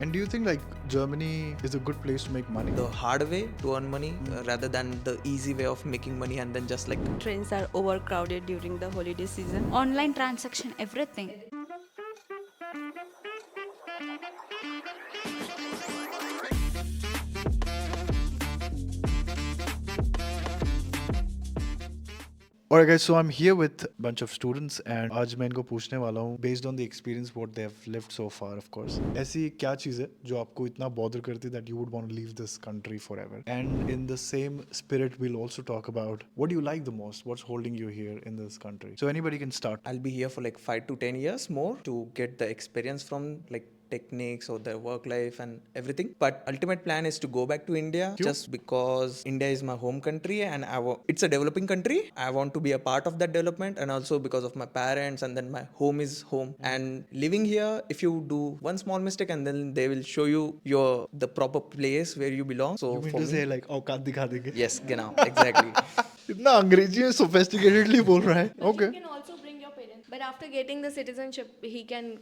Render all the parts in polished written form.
And do you think like Germany is a good place to make money? The hard way to earn money rather than the easy way of making money and then just like Trains are overcrowded during the holiday season. Online transaction, everything. Alright guys, so I'm here with a bunch of students and आज मैं इनको पूछने वाला हूँ based on the experience what they have lived so far of course. ऐसी क्या चीज़ है जो आपको इतना bother करती है that you would want to leave this country forever? And in the same spirit we'll also talk about what do you like the most? What's holding you here in this country? So anybody can start. I'll be here for like 5 to 10 years more to get the experience from like techniques or their work life and everything, but ultimate plan is to go back to India just because India is my home country and it's a developing country. I want to be a part of that development, and also because of my parents, and then my home is home. And living here, if you do one small mistake and then they will show you the proper place where you belong. So You mean for to me, say like औकात दिखा देंगे? yes, genau, exactly. इतना अंग्रेजी में sophisticatedly बोल रहा है. Okay. You can also bring your parents. But after getting the citizenship, he can.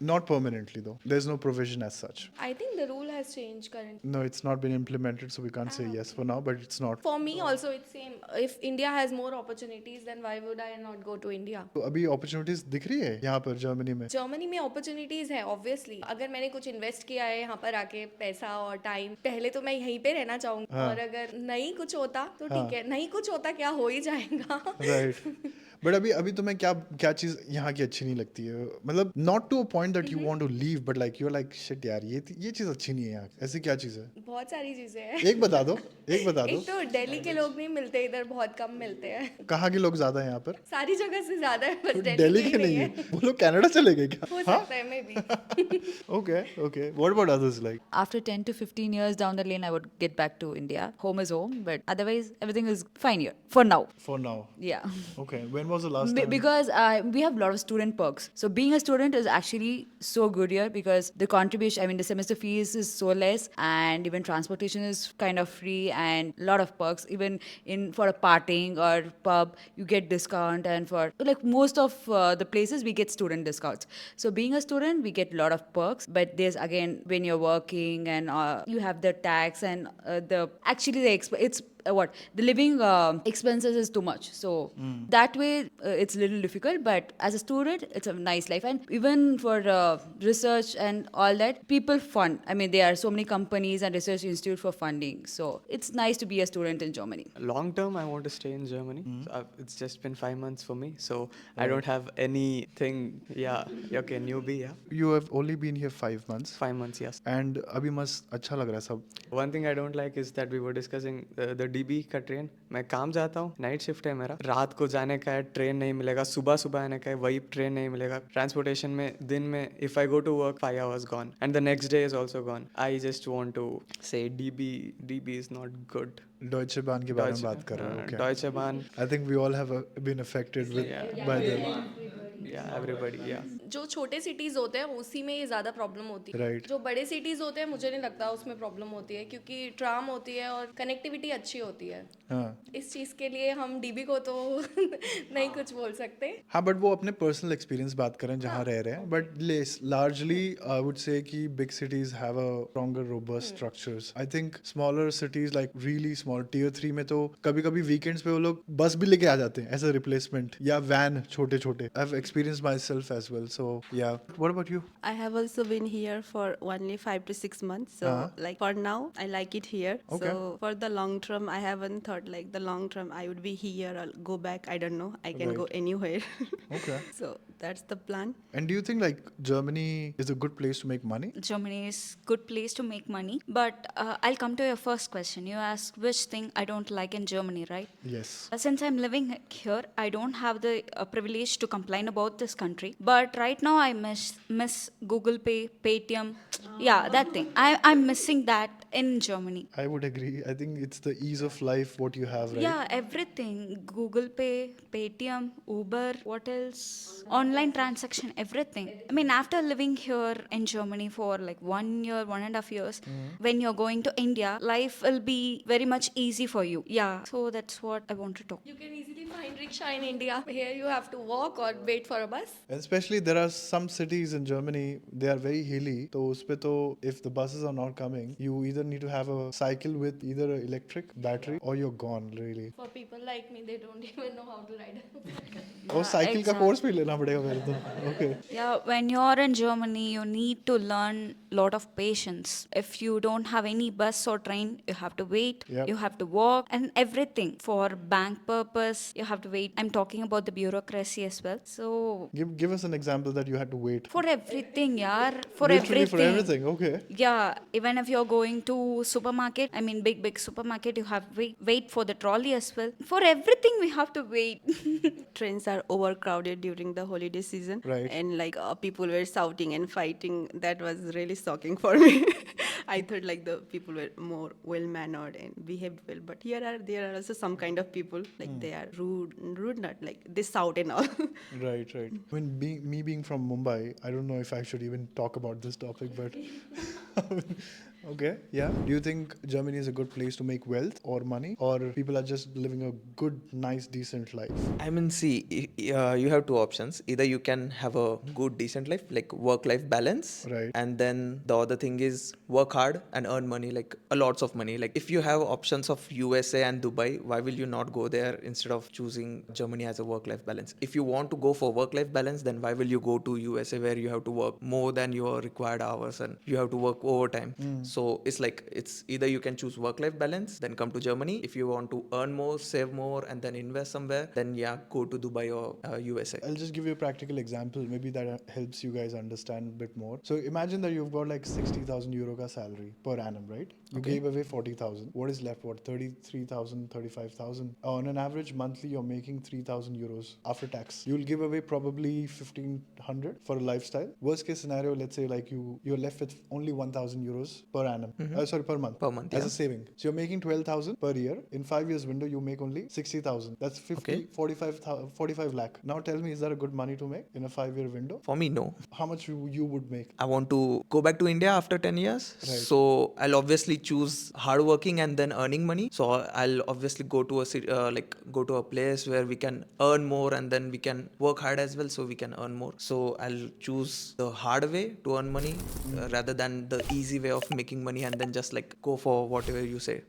Not permanently though. There's no provision as such. I think the rule has changed currently. No, it's not been implemented, so we can't say yes for now, but it's not. For me also it's same. If India has more opportunities, then why would I not go to India? तो अभी opportunities दिख रही है यहाँ पर Germany में? Germany में opportunities है ऑब्वियसली. अगर मैंने कुछ इन्वेस्ट किया है यहाँ पर आके पैसा और टाइम, पहले तो मैं यहीं पे रहना चाहूंगी. और अगर नहीं कुछ होता तो ठीक है, नहीं कुछ होता क्या हो ही जाएगा. राइट. बट अभी अभी तुम्हें क्या क्या चीज यहाँ की अच्छी नहीं लगती है? मतलब not to a point that you want to leave, but like you are like shit यार ये चीज अच्छी नहीं है यहाँ. ऐसी क्या चीज है? बहुत सारी चीजें हैं. एक बता दो, एक बता दो. एक तो दिल्ली के लोग नहीं मिलते इधर, बहुत कम मिलते हैं. कहाँ के लोग ज्यादा है यहाँ पर? सारी जगह से ज्यादा है, बस दिल्ली के नहीं है. वो लोग कनाडा चले गए क्या? हो सकता है may be. Okay okay. What about others like? After 10 to 15 years down the lane, I would get back to India. Home is home, but otherwise, everything is fine here for now. For now. Yeah. Okay. When was the last time? Because we have a lot of student perks. So being a student is actually so good here because the contribution, I mean, the semester fees is so less, and even transportation is kind of free, and a lot of perks. Even in for a partying or pub, you get discount, and for like most of the places, we get student discounts. So being a student, we get a lot of perks. But there's again when you're working and you have the tax and it's what the living expenses is too much, so that way it's a little difficult, but as a student it's a nice life. And even for research and all that, people fund, I mean there are so many companies and research institute for funding, so it's nice to be a student in Germany. Long term, I want to stay in Germany. So it's just been 5 months for me, so I don't have anything. Yeah, okay, newbie. Yeah, You have only been here 5 months. 5 months. Yes. And अभी मस्त अच्छा लग रहा है सब. One thing I don't like is that we were discussing the DB का train. मैं काम जाता हूँ, नाइट शिफ्ट है मेरा, रात को जाने का है, ट्रेन नहीं मिलेगा, सुबह सुबह आने का है, वही ट्रेन नहीं मिलेगा. ट्रांसपोर्टेशन में दिन में if I go to work 5 hours gone, and the next day is also gone. I just want to say DB is not good. Deutsche Bahn के बारे में बात कर रहे हो. Okay. Deutsche Bahn. I think we all have been affected with by them. Yeah, everybody. Yeah. जो छोटे cities होते हैं उसी में ये ज्यादा प्रॉब्लम होती है. Right. जो बड़े सिटीज होते हैं मुझे नहीं लगता उसमें प्रॉब्लम होती है, क्योंकि ट्राम होती है और कनेक्टिविटी अच्छी होती है. हाँ. इस चीज के लिए हम डीबी को तो नहीं कुछ बोल सकते. हाँ, बट वो अपने पर्सनल एक्सपीरियंस बात करें जहाँ रह रहे हैं. But largely I would say कि big cities have a stronger robust structures. I think smaller cities like really small tier 3 में तो कभी कभी वीकेंड्स पे वो लोग बस भी लेके आ जाते हैं एज अ रिप्लेसमेंट, या वैन छोटे छोटे. I have experienced myself as well, so yeah. What about you? I have also been here for only 5 to 6 months. So like for now, I like it here. Okay. So for the long term, I haven't thought like the long term I would be here or go back. I don't know. I can go Right. anywhere. Okay. So that's the plan. And do you think like Germany is a good place to make money? Germany is good place to make money. But I'll come to your first question. You asked which thing I don't like in Germany, right? Yes. Since I'm living here, I don't have the privilege to complain about this country. But right now, I miss Google Pay, Paytm. Yeah, that thing. I'm missing that in Germany. I would agree. I think it's the ease of life what you have, right? Yeah, everything. Google Pay, Paytm, Uber, what else? Online transaction, everything. I mean, after living here in Germany for like 1 year, 1.5 years, when you're going to India, life will be very much easy for you. Yeah, so that's what I want to talk. You can easily find rickshaw in India. Here you have to walk or wait for a bus. And especially there are some cities in Germany, they are very hilly, तो उस पे तो if the buses are not coming, you either need to have a cycle with either an electric battery or you're gone really. For people like me, they don't even know how to ride a cycle. और cycle का course भी लेना पड़ेगा मेरे तो. Okay. Yeah, when you're in Germany, you need to learn lot of patience. If you don't have any bus or train, you have to wait. Yep. You have to walk and everything. For bank purpose, you have to wait. I'm talking about the bureaucracy as well. So Give us an example that you had to wait. for everything, yaar, for Literally everything. for everything. Okay. Yeah, even if you're going to supermarket, I mean big supermarket, you have wait for the trolley as well. For everything, we have to wait. Trains are overcrowded during the holiday season. Right. And like people were shouting and fighting. That was really shocking for me. I thought like the people were more well mannered and behaved well. But there are also some kind of people like they are rude not like they shout and all. Right. I mean, being from Mumbai, I don't know if I should even talk about this topic, but okay, yeah. Do you think Germany is a good place to make wealth or money, or people are just living a good, nice, decent life? I mean, see, you have two options. Either you can have a good, decent life, like work-life balance, Right. and then the other thing is work hard and earn money, like a lots of money. Like if you have options of USA and Dubai, why will you not go there instead of choosing Germany as a work-life balance? If you want to go for work-life balance, then why will you go to USA where you have to work more than your required hours and you have to work overtime? So it's like it's either you can choose work-life balance, then come to Germany. If you want to earn more, save more, and then invest somewhere, then yeah, go to Dubai or USA. I'll just give you a practical example. Maybe that helps you guys understand a bit more. So imagine that you've got like 60,000 euro ka salary per annum, right? You gave away 40,000. What is left? What, 33,000, 35,000? On an average monthly, you're making 3,000 euros after tax. You'll give away probably 1,500 for a lifestyle. Worst case scenario, let's say like you're left with only 1,000 euros per annum. Sorry, per month. Per month, As yeah. a saving. So you're making 12,000 per year. In 5 years window, you make only 60,000. That's 45 lakh. Now tell me, is that a good money to make in a 5-year window? For me, no. How much you would make? I want to go back to India after 10 years. Right. So I'll obviously choose hard working and then earning money. So I'll obviously go to a city, go to a place where we can earn more and then we can work hard as well so we can earn more. So I'll choose the hard way to earn money rather than the easy way of making money and then just like go for whatever you say.